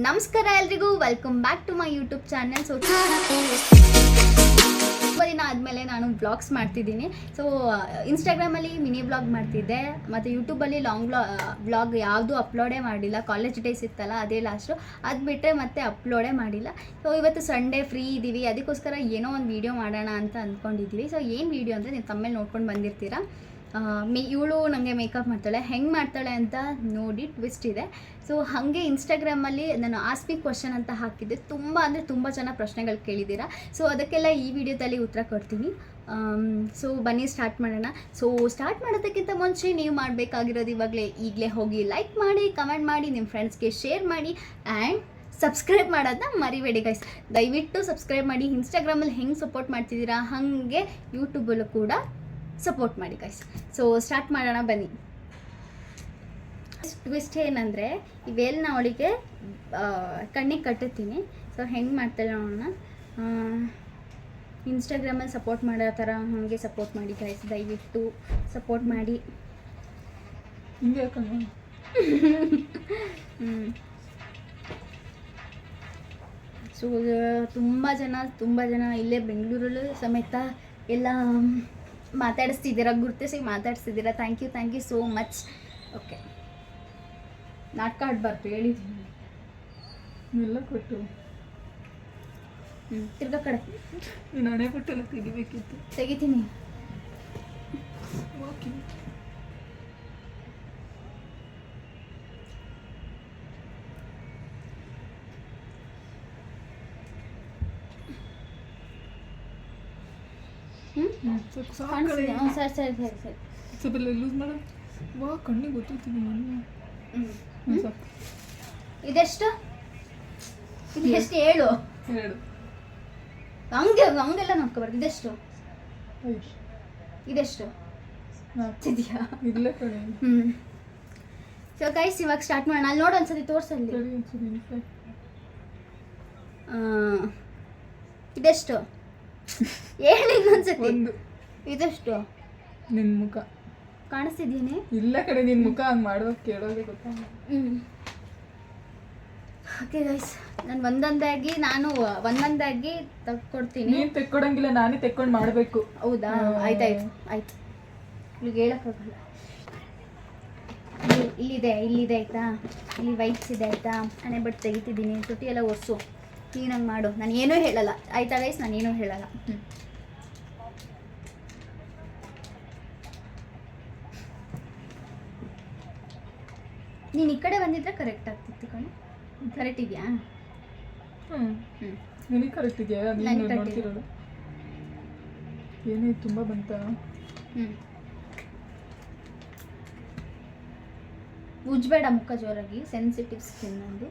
ನಮಸ್ಕಾರ ಎಲ್ರಿಗೂ, welcome back to my YouTube channel. So ತುಂಬ ದಿನ ಆದಮೇಲೆ ನಾನು ವ್ಲಾಗ್ಸ್ ಮಾಡ್ತಿದ್ದೀನಿ. ಸೊ ಇನ್ಸ್ಟಾಗ್ರಾಮಲ್ಲಿ ಮಿನಿ ವ್ಲಾಗ್ ಮಾಡ್ತಿದ್ದೆ, ಮತ್ತು ಯೂಟ್ಯೂಬಲ್ಲಿ ಲಾಂಗ್ ವ್ಲಾಗ್ ಯಾವುದೂ ಅಪ್ಲೋಡೇ ಮಾಡಿಲ್ಲ. ಕಾಲೇಜ್ ಡೇಸ್ ಇತ್ತಲ್ಲ, ಅದೇ ಲಾಸ್ಟು. ಅದು ಬಿಟ್ಟರೆ ಮತ್ತೆ ಅಪ್ಲೋಡೇ ಮಾಡಿಲ್ಲ. ಸೊ ಇವತ್ತು ಸಂಡೇ ಫ್ರೀ ಇದ್ದೀವಿ, ಅದಕ್ಕೋಸ್ಕರ ಏನೋ ಒಂದು ವೀಡಿಯೋ ಮಾಡೋಣ ಅಂತ ಅಂದ್ಕೊಂಡಿದ್ದೀವಿ. ಸೊ ಏನು ವೀಡಿಯೋ ಅಂದರೆ ನೀವು ತಮ್ಮೇಲೆ ನೋಡ್ಕೊಂಡು ಬಂದಿರ್ತೀರಾ. ಇವಳು ನನಗೆ ಮೇಕಪ್ ಮಾಡ್ತಾಳೆ, ಹೆಂಗೆ ಮಾಡ್ತಾಳೆ ಅಂತ ನೋಡಿ ಟ್ವಿಸ್ಟ್ ಇದೆ. ಸೊ ಹಾಗೆ ಇನ್ಸ್ಟಾಗ್ರಾಮಲ್ಲಿ ನಾನು ಆಸ್ಕ್ ಮಿ ಕ್ವಶನ್ ಅಂತ ಹಾಕಿದ್ದೆ. ತುಂಬ ಅಂದರೆ ತುಂಬ ಜನ ಪ್ರಶ್ನೆಗಳು ಕೇಳಿದ್ದೀರಾ. ಸೊ ಅದಕ್ಕೆಲ್ಲ ಈ ವಿಡಿಯೋದಲ್ಲಿ ಉತ್ತರ ಕೊಡ್ತೀನಿ. ಸೊ ಬನ್ನಿ ಸ್ಟಾರ್ಟ್ ಮಾಡೋಣ. ಸೊ ಸ್ಟಾರ್ಟ್ ಮಾಡೋದಕ್ಕಿಂತ ಮುಂಚೆ ನೀವು ಮಾಡಬೇಕಾಗಿರೋದು ಈಗಲೇ ಹೋಗಿ ಲೈಕ್ ಮಾಡಿ, ಕಮೆಂಟ್ ಮಾಡಿ, ನಿಮ್ಮ ಫ್ರೆಂಡ್ಸ್ಗೆ ಶೇರ್ ಮಾಡಿ ಆ್ಯಂಡ್ ಸಬ್ಸ್ಕ್ರೈಬ್ ಮಾಡೋದನ್ನ ಮರಿಬೇಡಿ ಗೈಸ್. ದಯವಿಟ್ಟು ಸಬ್ಸ್ಕ್ರೈಬ್ ಮಾಡಿ. ಇನ್ಸ್ಟಾಗ್ರಾಮಲ್ಲಿ ಹೆಂಗೆ ಸಪೋರ್ಟ್ ಮಾಡ್ತಿದ್ದೀರಾ ಹಾಗೆ ಯೂಟ್ಯೂಬಲ್ಲೂ ಕೂಡ ಸಪೋರ್ಟ್ ಮಾಡಿ ಗೈಸ್. ಸೊ ಸ್ಟಾರ್ಟ್ ಮಾಡೋಣ ಬನ್ನಿ. ಟ್ವಿಸ್ಟ್ ಏನಂದರೆ, ಇವೆಲ್ಲ ಅವಳಿಗೆ ಕಣ್ಣಿಗೆ ಕಟ್ಟುತ್ತೀನಿ. ಸೊ ಹೆಂಗೆ ಮಾಡ್ತಾಳೆ ನೋಡೋಣ. ಇನ್ಸ್ಟಾಗ್ರಾಮಲ್ಲಿ ಸಪೋರ್ಟ್ ಮಾಡೋ ಥರ ಹಾಗೆ ಸಪೋರ್ಟ್ ಮಾಡಿ ಗೈಸ್, ದಯವಿಟ್ಟು ಸಪೋರ್ಟ್ ಮಾಡಿ. ಸೊ ತುಂಬ ಜನ ಇಲ್ಲೇ ಬೆಂಗಳೂರಲ್ಲೂ ಸಮೇತ ಎಲ್ಲ ಗುರುತಿಸಿ ಮಾತಾಡಿಸ್ತಿದ್ದೀರಾ. Thank you so much. Okay, ನಾಟಕ ಆಡಬಾರ್ದು ಹೇಳಿದ್ದೀನಿ ಎಲ್ಲ ಕೊಟ್ಟು ತಿರ್ಗಾ ಕಡೆ ನಾನೇ ಕೊಟ್ಟೆಲ್ಲ ತೆಗಿಬೇಕಿತ್ತು. ತೆಗಿತೀನಿ. ಸರಿ ಸ್ವಲ್ಪ ಲೂಸ್ ಮಾಡ. ಕಣ್ಣಿಗೆ ಗೊತ್ತಿರ್ತೀನಿ ಮೊನ್ನೆ. ಇದೆಷ್ಟು ಹೇಳು. ಹಂಗೆಲ್ಲ ನೋಡ್ಕೊಬಾರ್ದು. ಇದೆಷ್ಟು ಇದೆಯಾ? ಇಲ್ಲ ಕಣೆ. ಸೊ ಗೈಸ್, ಇವಾಗ ಸ್ಟಾರ್ಟ್ ಮಾಡೋಣ. ಅಲ್ಲಿ ನೋಡು, ಒಂದ್ಸತಿ ತೋರ್ಸಲ್ಲಿ. ಇದೆಷ್ಟು ಹೇಳಿ ಇನ್ನೊಂದ್ಸತಿ. ಇದೆಷ್ಟು ನಿನ್ನ ಮುಖ ಕಾಣಿಸ್ತಿದ್ದೀನಿ? ಇಲ್ಲ ಕಡೆ, ನಿನ್ನ ಮುಖ ಹಂಗೆ ಮಾಡುವಾಗ ಕೇಳೋದೇ ಗೊತ್ತಾ. ಓಕೆ ಗೈಸ್, ನಾನು ಒಂದೊಂದಾಗಿ ತಕ್ಕೊಡ್ತೀನಿ. ನೀನು ತೆಕ್ಕೊಡಂಗಿಲ್ಲ, ನಾನೇ ತೆಕ್ಕೊಂಡು ಮಾಡಬೇಕು. ಹೌದಾ? ಆಯ್ತು. ಇಲ್ಲಿಗೆ ಹೇಳೋಕ್ಕಾಗಲ್ಲ. ಇಲ್ಲಿದೆ ಆಯಿತಾ? ಇಲ್ಲಿ ವೈಟ್ಸ್ ಇದೆ ಆಯಿತಾ? ಹಣೆ ಬಟ್ ತೆಗಿತಿದ್ದೀನಿ. ತುಟಿ ಎಲ್ಲ ಒರೆಸು, ಕ್ಲೀನಾಗಿ ಮಾಡು. ನಾನು ಏನೂ ಹೇಳಲ್ಲ ಆಯಿತಾ ಗೈಸ್, ನಾನೇನೂ ಹೇಳಲ್ಲ. ನೀನು ಈ ಕಡೆ ಬಂದಿದ್ರೆ ಕರೆಕ್ಟ್ ಆಗ್ತಿತ್ತು ಕಣೆ. ಕರೆಕ್ಟ್ ಇದೆಯಾ? ನಿನಗೆ ಕರೆಕ್ಟ್ ಇದೆಯಾ? ನೀನು ನೋಡ್ತಿರೋದು ಏನೇ ತುಂಬ ಬಂತ. ಉಜ್ಬೇಡ ಮುಖ ಜೋರಾಗಿ, ಸೆನ್ಸಿಟಿವ್ ಸ್ಕಿನ್ ನಂದು.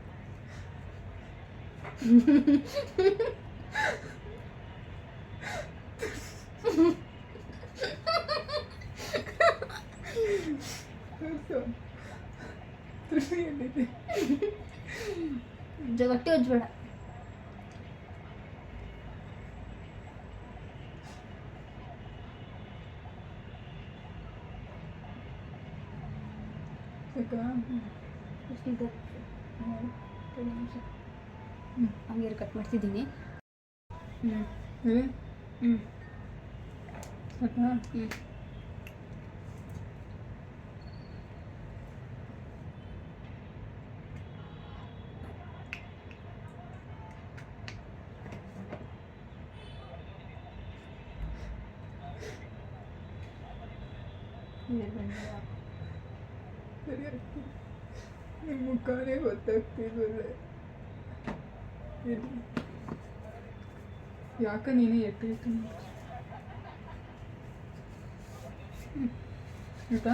ಗಟ್ಟಿ ಉಜ್ಬೇಡ. ಹಂಗೆ ಕಟ್ ಮಾಡ್ತಿದ್ದೀನಿ. ನಿಮ್ಮ ಮುಖನೇ ಗೊತ್ತಾಗ್ತಿಲ್ಲ. ಯಾಕ ನೀನೇ ಎಟ್ಟು ಆಯ್ತಾ?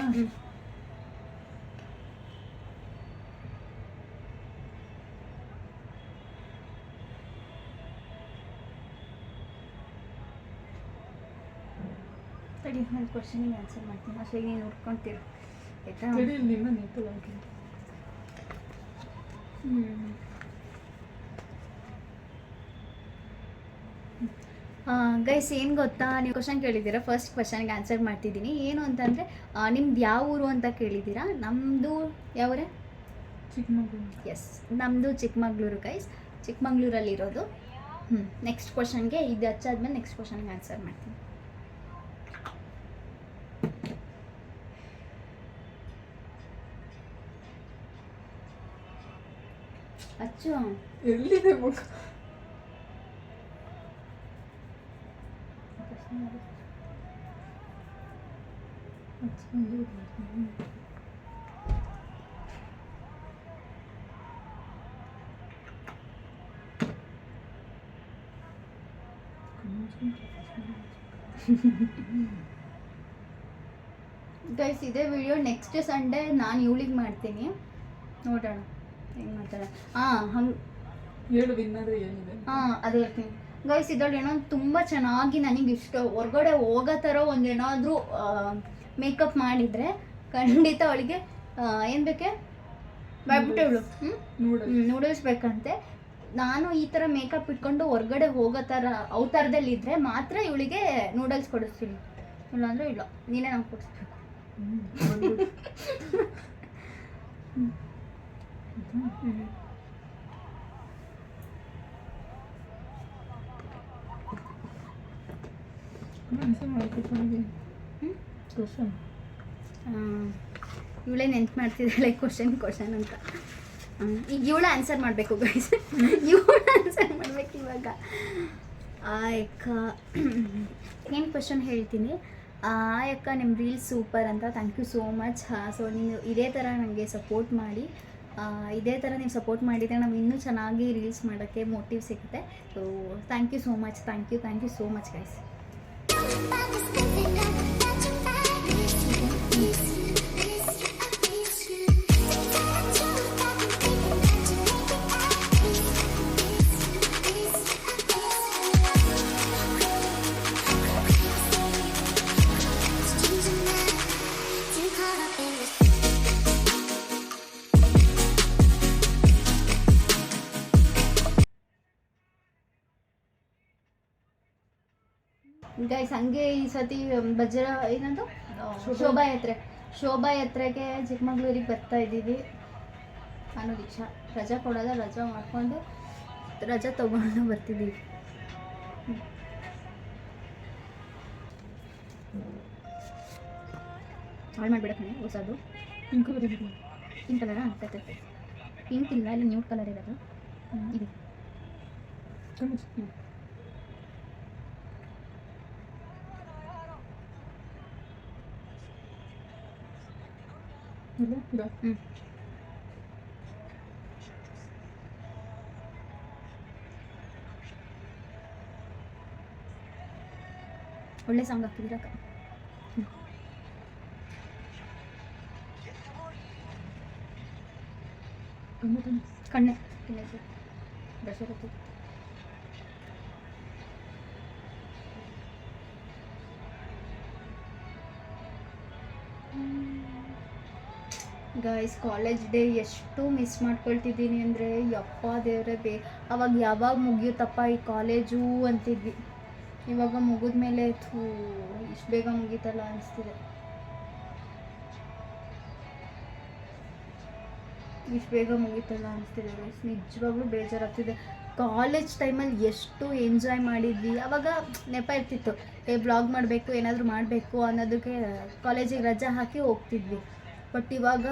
ಸರಿ, ಒಂದು ಕ್ವಶನಿಗೆ ಆನ್ಸರ್ ಮಾಡ್ತೀನಿ. ಅಷ್ಟೇ ನೀನು ನೋಡ್ಕೊತೀರ ಆಯಿತಾ? ನಿಮ್ಮ ನೀಟಾಗಿ. ಗೈಸ್, ಏನು ಗೊತ್ತಾ, ನೀವು ಕ್ವಶನ್ ಕೇಳಿದ್ದೀರಾ. ಫಸ್ಟ್ ಕ್ವಶನ್ಗೆ ಆನ್ಸರ್ ಮಾಡ್ತಿದ್ದೀನಿ. ಏನು ಅಂತಂದರೆ, ನಿಮ್ದು ಯಾವ ಊರು ಅಂತ ಕೇಳಿದ್ದೀರಾ. ನಮ್ಮದು ಯಾವೂರೇ? ಚಿಕ್ಕಮಗಳೂರು. ಎಸ್, ನಮ್ಮದು ಚಿಕ್ಕಮಗಳೂರು ಗೈಸ್, ಚಿಕ್ಕಮಗಳೂರಲ್ಲಿರೋದು. ನೆಕ್ಸ್ಟ್ ಕ್ವಶನ್ಗೆ ಇದು ಹಚ್ಚಾದ್ಮೇಲೆ ನೆಕ್ಸ್ಟ್ ಕ್ವಶನ್ಗೆ ಆನ್ಸರ್ ಮಾಡ್ತೀನಿ. ಅಚ್ಚು ಎಲ್ಲಿದೆ ಬುಕ್? ಗೈಸ್ ಇದೇ ವಿಡಿಯೋ ನೆಕ್ಸ್ಟ್ ಸಂಡೇ ನಾನು ಇವಳಿಗೆ ಮಾಡ್ತೀನಿ, ನೋಡೋಣ ಹೆಂಗೆ ಮಾಡ್ತಾಳೆ. ಹಂಗೆ ಹೇಳು ವಿನ್ನರ್ ಏನಿದೆ. ಅದೇ ಹೇಳ್ತೀನಿ ಗೈಸ್. ಇದ್ರಲ್ಲಿ ಏನೋ ತುಂಬ ಚೆನ್ನಾಗಿ ನನಗೆ ಇಷ್ಟ, ಹೊರಗಡೆ ಹೋಗೋ ಥರ ಒಂದೇನಾದರೂ ಮೇಕಪ್ ಮಾಡಿದರೆ ಖಂಡಿತ ಅವಳಿಗೆ ಏನು ಬೇಕೆ ಮಾಡ್ಬಿಟ್ಟೆ ಇವಳು ನೂಡಲ್ಸ್ ಬೇಕಂತೆ. ನಾನು ಈ ಥರ ಮೇಕಪ್ ಇಟ್ಕೊಂಡು ಹೊರಗಡೆ ಹೋಗೋ ಥರ ಅವತಾರದಲ್ಲಿ ಇದ್ದರೆ ಮಾತ್ರ ಇವಳಿಗೆ ನೂಡಲ್ಸ್ ಕೊಡಿಸ್ತೀನಿ, ಇಲ್ಲಾಂದರೆ ಇಲ್ಲ, ನೀನೇ ನಂಗೆ ಕೊಡಿಸ್ಬೇಕು. ಇವಳೇ ನೆನ್ಪು ಮಾಡ್ತಿದ್ದಾಳೆ ಕ್ವಶನ್ ಅಂತ. ಈಗ ಇವಳ ಆನ್ಸರ್ ಮಾಡಬೇಕು ಗೈಸ್, ಇವಳ ಆನ್ಸರ್ ಮಾಡಬೇಕು ಇವಾಗ. ಅಕ್ಕ ಏನು ಕ್ವಶನ್ ಹೇಳ್ತೀನಿ. ಅಕ್ಕ ನಿಮ್ಮ ರೀಲ್ಸ್ ಸೂಪರ್ ಅಂತ, thank you so much. So ನೀವು ಇದೇ ಥರ ನನಗೆ ಸಪೋರ್ಟ್ ಮಾಡಿ, ಇದೇ ಥರ ನೀವು ಸಪೋರ್ಟ್ ಮಾಡಿದರೆ ನಾವು ಇನ್ನೂ ಚೆನ್ನಾಗಿ ರೀಲ್ಸ್ ಮಾಡೋಕ್ಕೆ ಮೋಟಿವ್ ಸಿಗುತ್ತೆ. So thank you so much, thank you so much guys. Guys ಹಂಗೆ ಈ ಸತಿ ಬಜ್ರ ಏನಂತ ಶೋಭಾಯಾತ್ರೆಗೆ ಚಿಕ್ಕಮಗಳೂರಿಗೆ ಬರ್ತಾ ಇದ್ದೀವಿ. ನಾನು ರಜಾ ಕೊಡೋದ, ರಜಾ ಮಾಡ್ಕೊಂಡು ರಜಾ ತೊಗೊಂಡು ಬರ್ತಿದ್ದೀವಿ. ಹಾಳು ಮಾಡಿಬಿಡಕ್ಕೆ ಹೊಸದು ಪಿಂಕ್ ಕಲರ್ ಇದೆ. ಪಿಂಕ್ ಕಲರಾ? ಪಿಂಕ್ ಇಲ್ಲ, ಇಲ್ಲಿ ನ್ಯೂಟ್ ಕಲರ್ ಇರೋದು ಇದೆ. ಒಳ್ಳೆ ಸಾಂಗ್ ಹಾಕಿದ್ದೀರ ಕಣ್ಣೆ ದಶರಥಿ. ಗೈಸ್ ಕಾಲೇಜ್ ಡೇ ಎಷ್ಟು ಮಿಸ್ ಮಾಡ್ಕೊಳ್ತಿದ್ದೀನಿ ಅಂದರೆ ಯಪ್ಪ ದೇವರೇ, ಅವಾಗ ಯಾವಾಗ ಮುಗಿಯುತ್ತಪ್ಪ ಈ ಕಾಲೇಜು ಅಂತಿದ್ವಿ. ಇವಾಗ ಮುಗಿದ್ಮೇಲೆ ಇಷ್ಟು ಬೇಗ ಮುಗೀತಲ್ಲ ಅನಿಸ್ತಿದೆ. ಗೈಸ್ ನಿಜವಾಗ್ಲೂ ಬೇಜಾರಾಗ್ತಿದೆ. ಕಾಲೇಜ್ ಟೈಮಲ್ಲಿ ಎಷ್ಟು ಎಂಜಾಯ್ ಮಾಡಿದ್ವಿ. ಆವಾಗ ನೆಪ ಇರ್ತಿತ್ತು, ಬ್ಲಾಗ್ ಮಾಡಬೇಕು, ಏನಾದರೂ ಮಾಡಬೇಕು ಅನ್ನೋದಕ್ಕೆ ಕಾಲೇಜಿಗೆ ರಜಾ ಹಾಕಿ ಹೋಗ್ತಿದ್ವಿ. ಬಟ್ ಇವಾಗ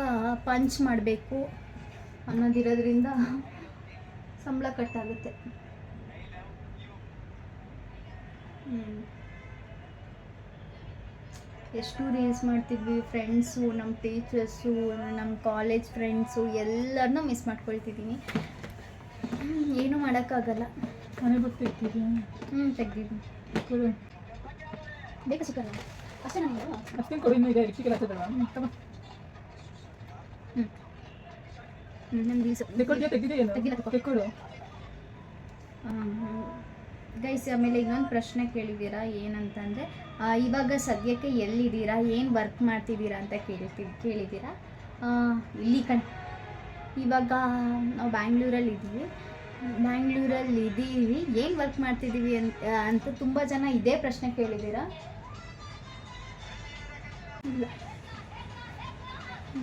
ಪಂಚ್ ಮಾಡಬೇಕು ಅನ್ನೋದಿರೋದ್ರಿಂದ ಸಂಬಳ ಕಟ್ಟಾಗುತ್ತೆ. ಎಷ್ಟು ರೀಲ್ಸ್ ಮಾಡ್ತಿದ್ವಿ, ಫ್ರೆಂಡ್ಸು, ನಮ್ಮ ಟೀಚರ್ಸು, ನಮ್ಮ ಕಾಲೇಜ್ ಫ್ರೆಂಡ್ಸು ಎಲ್ಲರನ್ನೂ ಮಿಸ್ ಮಾಡ್ಕೊಳ್ತಿದ್ದೀನಿ. ಏನೂ ಮಾಡೋಕ್ಕಾಗಲ್ಲ. ಮನೆ ಬರ್ತಿರ್ತೀವಿ. ತೆಗ್ದಿದ್ದೀನಿ. ಬೇಕಾ ಸಿಕ್ಕಲ್ಲ ಅಷ್ಟೇ ನನಗೆ ಅಷ್ಟೇ ಕೊಡಿ. ಇನ್ನೂ ಇದೆ ರಿಕ್ಷಿಗೆಲ್ಲ ಹತ್ತದಲ್ಲ. ನಮ್ಮ ರೀಲ್ಸ್ ತೆಕ್ಕೊಡು. ಗೈಸ್ ಆಮೇಲೆ ಇನ್ನೊಂದು ಪ್ರಶ್ನೆ ಕೇಳಿದ್ದೀರಾ, ಏನಂತಂದರೆ ಇವಾಗ ಸದ್ಯಕ್ಕೆ ಎಲ್ಲಿದ್ದೀರಾ, ಏನು ವರ್ಕ್ ಮಾಡ್ತಿದ್ದೀರಾ ಅಂತ ಕೇಳಿದ್ದೀರಾ. ಇಲ್ಲಿ ಇವಾಗ ನಾವು ಬ್ಯಾಂಗ್ಳೂರಲ್ಲಿ ಇದ್ದೀವಿ. ಏನು ವರ್ಕ್ ಮಾಡ್ತಿದ್ದೀವಿ ಅಂತ ತುಂಬ ಜನ ಇದೇ ಪ್ರಶ್ನೆ ಕೇಳಿದ್ದೀರಾ.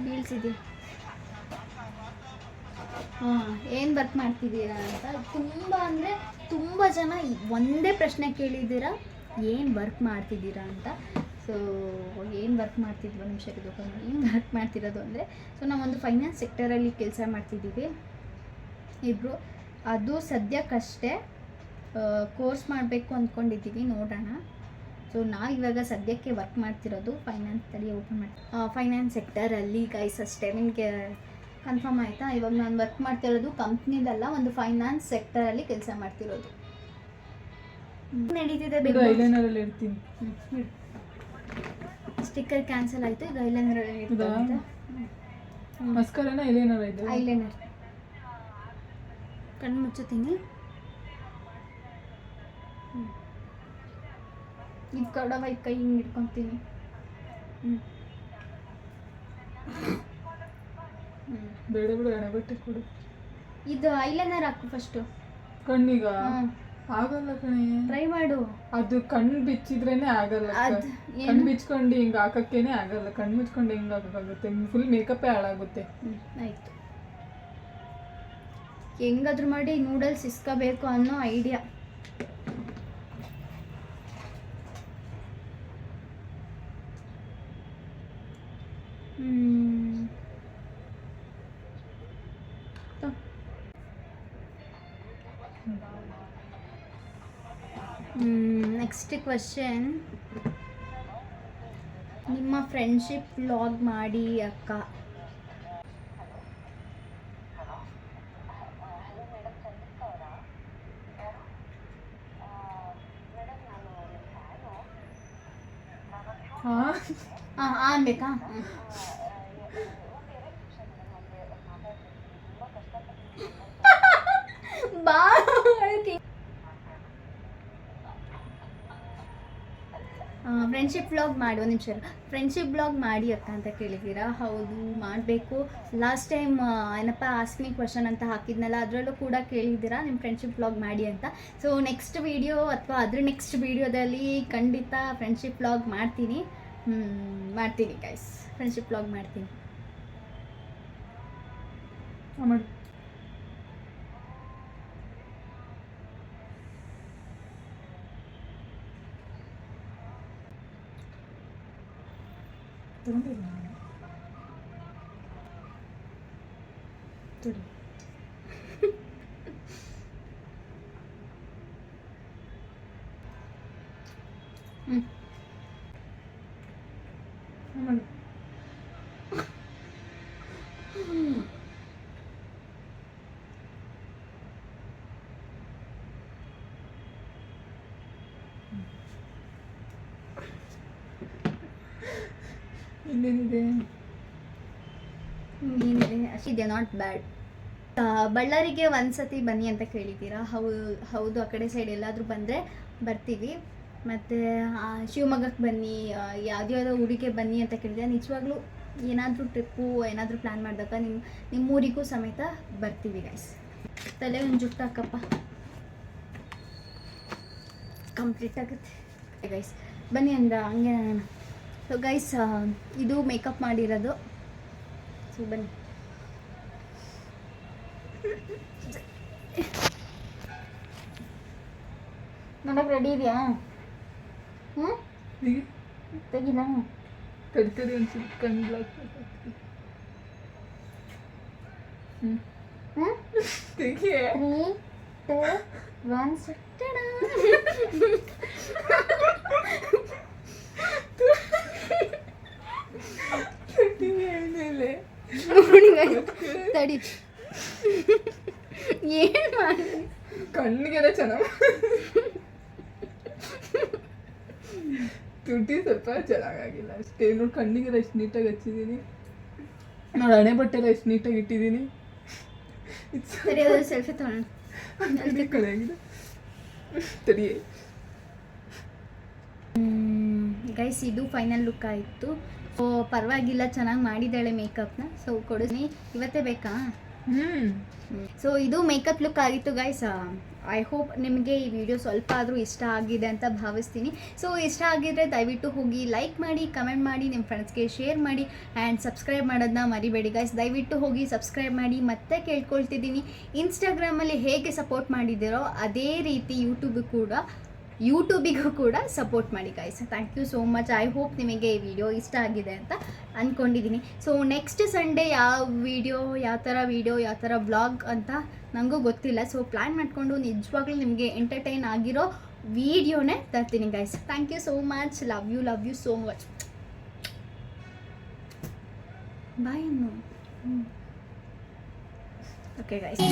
ರೀಲ್ಸ್ ಇದೆ ಏನು ವರ್ಕ್ ಮಾಡ್ತಿದ್ದೀರಾ ಅಂತ ತುಂಬ ಅಂದರೆ ತುಂಬ ಜನ ಒಂದೇ ಪ್ರಶ್ನೆ ಕೇಳಿದ್ದೀರಾ, ಏನು ವರ್ಕ್ ಮಾಡ್ತಿದ್ದೀರಾ ಅಂತ. ಸೊ ಏನು ವರ್ಕ್ ಮಾಡ್ತಿದ್ವಿ ನಿಮಿಷ ಏನು ವರ್ಕ್ ಮಾಡ್ತಿರೋದು ಅಂದರೆ, ಸೊ ನಾವೊಂದು ಫೈನಾನ್ಸ್ ಸೆಕ್ಟರಲ್ಲಿ ಕೆಲಸ ಮಾಡ್ತಿದ್ದೀವಿ ಇಬ್ಬರು. ಅದು ಸದ್ಯಕ್ಕಷ್ಟೇ ಕೋರ್ಸ್ ಮಾಡಬೇಕು ಅಂದ್ಕೊಂಡಿದ್ದೀವಿ, ನೋಡೋಣ. ಸೊ ನಾವು ಇವಾಗ ಸದ್ಯಕ್ಕೆ ವರ್ಕ್ ಮಾಡ್ತಿರೋದು ಫೈನಾನ್ಸಲ್ಲಿ ಫೈನಾನ್ಸ್ ಸೆಕ್ಟರಲ್ಲಿ ಗೈಸ್ ಅಷ್ಟೇ. ನಿಮಗೆ ಕನ್ಫರ್ಮ್ ಆಯಿತಾ? ಇವಾಗ ನಾನು ವರ್ಕ್ ಮಾಡ್ತಿರೋದು ಕಂಪ್ನಿದಲ್ಲ, ಒಂದು ಫೈನಾನ್ಸ್ ಸೆಕ್ಟರಲ್ಲಿ ಕೆಲಸ ಮಾಡ್ತಿರೋದು. ನಡೀತಿದೆ ಇರ್ತೀನಿ. ಸ್ಟಿಕ್ಕರ್ ಕ್ಯಾನ್ಸಲ್ ಆಯಿತು. ಈಗ ಐಲೈನರಲ್ಲಿ ಐಲೈನರ್ ಕಣ್ಣು ಮುಚ್ಚುತ್ತೀನಿ. ಇದು ಕಡವ ಈ ಕೈ ಹಿಂಗೆ ಇಟ್ಕೊತೀನಿ. ಬೇಡ ಬಿಡು, ಎಣ್ಣೆ ಬಟ್ಟೆ ಕೊಡು. ಇದು ಐಲೈನರ್ ಹಾಕು ಫಸ್ಟು ಕಣ್ಣಿಗ. ಆಗಲ್ಲ ಕಣೆ, ಟ್ರೈ ಮಾಡು. ಅದು ಕಣ್ಣು ಬಿಚ್ಚಿದ್ರೇನೆ ಆಗಲ್ಲ. ಕಣ್ಣು ಬಿಚ್ಕೊಂಡು ಹಿಂಗೆ ಹಾಕಕ್ಕೇನೆ ಆಗಲ್ಲ. ಕಣ್ಣು ಮುಚ್ಕೊಂಡು ಹೆಂಗೆ ಹಾಕೋಕ್ಕಾಗುತ್ತೆ? ಫುಲ್ ಮೇಕಪ್ಪೇ ಹಾಳಾಗುತ್ತೆ. ಆಯಿತು, ಹೆಂಗಾದ್ರೂ ಮಾಡಿ ನೂಡಲ್ಸ್ ಇಸ್ಕೋಬೇಕು ಅನ್ನೋ ಐಡಿಯಾ. ನೆಕ್ಸ್ಟ್ ಕ್ವಶನ್, ನಿಮ್ಮ ಫ್ರೆಂಡ್ಶಿಪ್ ವ್ಲಾಗ್ ಮಾಡಿ ಅಕ್ಕ. ಅನ್ಬೇಕಾ? ಬಾ ಫ್ರೆಂಡ್ಶಿಪ್ ವ್ಲಾಗ್ ಮಾಡಿ. ಒಂದು ನಿಮಿಷ, ಫ್ರೆಂಡ್ಶಿಪ್ ವ್ಲಾಗ್ ಮಾಡಿ ಅಕ್ಕ ಅಂತ ಕೇಳಿದ್ದೀರಾ? ಹೌದು, ಮಾಡಬೇಕು. ಲಾಸ್ಟ್ ಟೈಮ್ ಏನಪ್ಪ ಆಸ್ಕ್ ಮಿ ಕ್ವಶನ್ ಅಂತ ಹಾಕಿದ್ನಲ್ಲ, ಅದರಲ್ಲೂ ಕೂಡ ಕೇಳಿದ್ದೀರಾ ನಿಮ್ಮ ಫ್ರೆಂಡ್ಶಿಪ್ ವ್ಲಾಗ್ ಮಾಡಿ ಅಂತ. ಸೊ ನೆಕ್ಸ್ಟ್ ವೀಡಿಯೋ ಅಥವಾ ಅದ್ರ ನೆಕ್ಸ್ಟ್ ವೀಡಿಯೋದಲ್ಲಿ ಖಂಡಿತ ಫ್ರೆಂಡ್ಶಿಪ್ ವ್ಲಾಗ್ ಮಾಡ್ತೀನಿ. ಮಾಡ್ತೀನಿ ಗೈಸ್, ಫ್ರೆಂಡ್ಶಿಪ್ ವ್ಲಾಗ್ ಮಾಡ್ತೀನಿ. ಇನ್ನೇನಿದೆ ಅಷ್ಟಿದೆ, ನಾಟ್ ಬ್ಯಾಡ್. ಬಳ್ಳಾರಿಗೆ ಒಂದ್ಸತಿ ಬನ್ನಿ ಅಂತ ಕೇಳಿದ್ದೀರಾ? ಹೌದು, ಆ ಕಡೆ ಸೈಡ್ ಎಲ್ಲಾದರೂ ಬಂದರೆ ಬರ್ತೀವಿ. ಮತ್ತು ಶಿವಮೊಗ್ಗಕ್ಕೆ ಬನ್ನಿ, ಯಾವುದ್ಯಾವುದೋ ಊರಿಗೆ ಬನ್ನಿ ಅಂತ ಕೇಳಿದೆ. ನಿಜವಾಗ್ಲೂ ಏನಾದರೂ ಟ್ರಿಪ್ಪು ಏನಾದರೂ ಪ್ಲ್ಯಾನ್ ಮಾಡಿದಾಗ ನಿಮ್ಮ ಊರಿಗೂ ಸಮೇತ ಬರ್ತೀವಿ ಗೈಸ್. ತಲೆ ಒಂದು ಜುಟ್ಟು ಹಾಕಪ್ಪ, ಕಂಪ್ಲೀಟ್ ಆಗುತ್ತೆ ಗೈಸ್. ಬನ್ನಿ ಅಂದ ಹಂಗೆ. ಸೊ ಗೈಸ್, ಇದು ಮೇಕಪ್ ಮಾಡಿರೋದು. ಸೊ ಬನ್ನಿ. ನನಗೆ ರೆಡಿ ಇದೆಯಾ? ತೆಗಿನ ತಡಿ ಒಂದ್ಸಲ ಕಣ್ಣು ಬ್ಲಾಕ್ ತೆಗಿ. 3, 2, 1 ತಡಿ. ಏನು ಮಾಡಿ ಕಣ್ಣಿಗೆಲ್ಲ ಚೆನ್ನಾಗಿ ತುಟಿ ಸ್ವಲ್ಪ ಚೆನ್ನಾಗಾಗಿಲ್ಲ ಅಷ್ಟೇ. ನೋಡಿ, ಕಣ್ಣಿಗೆಲ್ಲ ಎಷ್ಟು ನೀಟಾಗಿ ಹಚ್ಚಿದ್ದೀನಿ. ನೋಡಿ, ಹಣೆ ಬಟ್ಟೆಲ್ಲ ಎಷ್ಟು ನೀಟಾಗಿ ಇಟ್ಟಿದ್ದೀನಿ. ಸರಿ, ಅದು ಸೆಲ್ಫಿ ತಗೊಂಡು ಕಳೆಯಾಗಿದೆ. ತಡಿ ಗೈಸ್, ಇದು ಫೈನಲ್ ಲುಕ್ ಆಯಿತು. ಸೊ ಪರವಾಗಿಲ್ಲ, ಚೆನ್ನಾಗಿ ಮಾಡಿದ್ದಾಳೆ ಮೇಕಪ್ನ. ಸೊ ಕೊಡಿಸ್ತೀನಿ. ಇವತ್ತೇ ಬೇಕಾ? ಸೊ ಇದು ಮೇಕಪ್ ಲುಕ್ ಆಗಿತ್ತು ಗೈಸ್. ಐ ಹೋಪ್ ನಿಮಗೆ ಈ ವಿಡಿಯೋ ಸ್ವಲ್ಪ ಆದರೂ ಇಷ್ಟ ಆಗಿದೆ ಅಂತ ಭಾವಿಸ್ತೀನಿ. ಸೊ ಇಷ್ಟ ಆಗಿದ್ರೆ ದಯವಿಟ್ಟು ಹೋಗಿ ಲೈಕ್ ಮಾಡಿ, ಕಮೆಂಟ್ ಮಾಡಿ, ನಿಮ್ಮ ಫ್ರೆಂಡ್ಸ್ಗೆ ಶೇರ್ ಮಾಡಿ ಆ್ಯಂಡ್ ಸಬ್ಸ್ಕ್ರೈಬ್ ಮಾಡೋದನ್ನ ಮರಿಬೇಡಿ ಗೈಸ್. ದಯವಿಟ್ಟು ಹೋಗಿ ಸಬ್ಸ್ಕ್ರೈಬ್ ಮಾಡಿ. ಮತ್ತೆ ಕೇಳ್ಕೊಳ್ತಿದ್ದೀನಿ, ಇನ್ಸ್ಟಾಗ್ರಾಮಲ್ಲಿ ಹೇಗೆ ಸಪೋರ್ಟ್ ಮಾಡಿದ್ದೀರೋ ಅದೇ ರೀತಿ ಯೂಟ್ಯೂಬಿಗೂ ಕೂಡ ಸಪೋರ್ಟ್ ಮಾಡಿ guys. Thank you so much. I hope ನಿಮಗೆ ಈ ವಿಡಿಯೋ ಇಷ್ಟ ಆಗಿದೆ ಅಂತ ಅಂದ್ಕೊಂಡಿದ್ದೀನಿ. ಸೊ ನೆಕ್ಸ್ಟ್ ಸಂಡೇ ಯಾವ ಥರ ವ್ಲಾಗ್ ಅಂತ ನನಗೂ ಗೊತ್ತಿಲ್ಲ. ಸೊ ಪ್ಲ್ಯಾನ್ ಮಾಡಿಕೊಂಡು ನಿಜವಾಗ್ಲೂ ನಿಮಗೆ ಎಂಟರ್ಟೈನ್ ಆಗಿರೋ ವಿಡಿಯೋನೇ ತರ್ತೀನಿ guys. Thank you so much. Love you so much. Bye ಅನ್ನು. Okay guys.